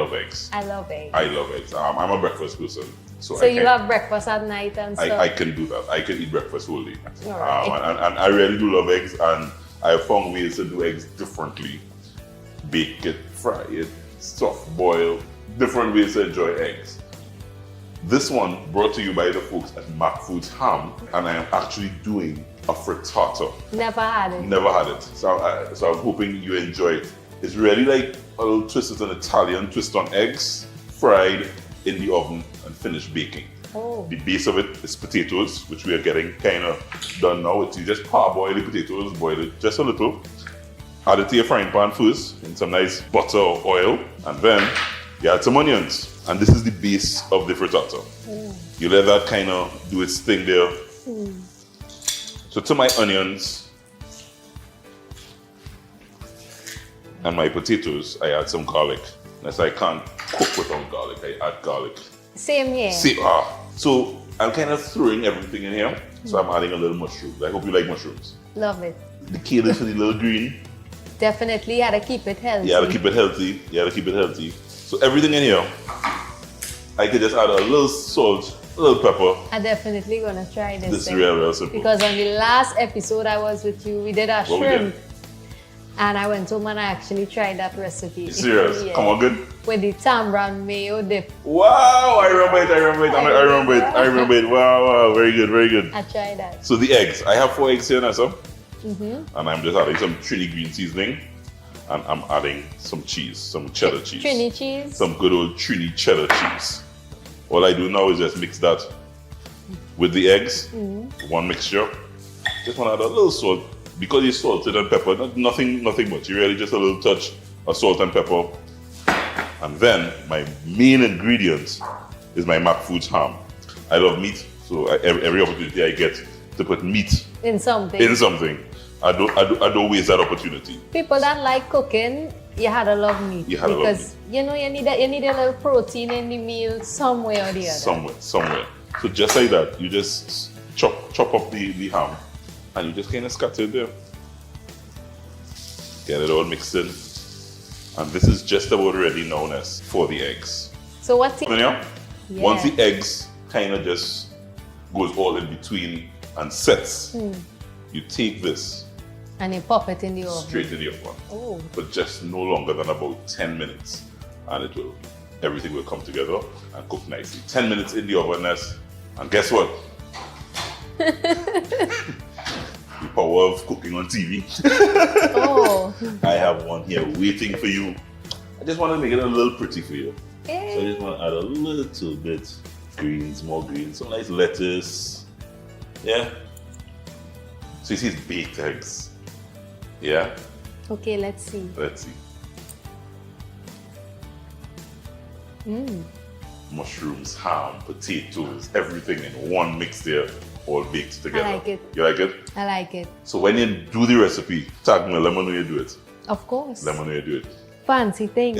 love eggs. I love eggs. I love eggs. I'm a breakfast person. So you have breakfast at night and stuff? I can do that. I can eat breakfast whole day. Right. And I really do love eggs, and I have found ways to do eggs differently. Bake it, fry it, soft boil, different ways to enjoy eggs. This one brought to you by the folks at Macfoods Ham, and I am actually doing a frittata. Never had it. Never had it. So I'm hoping you enjoy it. It's really like a little twist. It's an Italian twist on eggs, fried in the oven and finished baking. Oh. The base of it is potatoes, which we are getting kind of done now. It's you just parboil the potatoes, boil it just a little. Add it to your frying pan first in some nice butter or oil, and then you add some onions. And this is the base of the frittata. You let that kind of do its thing there. So to my onions and my potatoes, I add some garlic. As I can't cook without garlic, I add garlic. Same here. So I'm kind of throwing everything in here. So I'm adding a little mushrooms. I hope you like mushrooms. Love it. The kale is for the little green. Definitely, you had to keep it healthy. You had to keep it healthy. So everything in here, I could just add a little salt, a little pepper. I'm definitely gonna try this. This is real simple. Because on the last episode I was with you, we did a shrimp. And I went home and I actually tried that recipe. Serious? Yeah. Come on, good? With the tamarind mayo dip. Wow, I remember it. Wow, very good. I tried that. So the eggs, I have 4 eggs here, Nessa. And I'm just adding some Trini green seasoning. And I'm adding some cheese, some cheddar cheese. Trini cheese? Some good old Trini cheddar cheese. All I do now is just mix that with the eggs, one mixture. Just want to add a little salt. Because it's salted and pepper, nothing much. You really just a little touch of salt and pepper. And then my main ingredient is my Macfoods ham. I love meat, so every opportunity I get to put meat in something. I don't waste that opportunity. People that like cooking, you had to love meat. Because you know you need a little protein in the meal somewhere or the other. Somewhere. So just like that, you just chop up the ham. And you just kind of scatter it there. Get it all mixed in. And this is just about ready now, Ness, for the eggs. So what's it? Once the eggs kind of just goes all in between and sets, you take this and you pop it in the oven. Straight in the oven. Oh. But just no longer than about 10 minutes. And everything will come together and cook nicely. 10 minutes in the oven, Ness. And guess what? The power of cooking on TV. I have one here waiting for you. I just want to make it a little pretty for you. Hey. So I just want to add a little bit greens, more greens, some nice lettuce. Yeah. So you see it's baked eggs. Yeah. Okay, let's see. Mushrooms, ham, potatoes, everything in one mix there. All baked together. I like it. You like it? I like it. So when you do the recipe, tag me, let me know you do it. Of course. Let me know you do it. Fancy thing.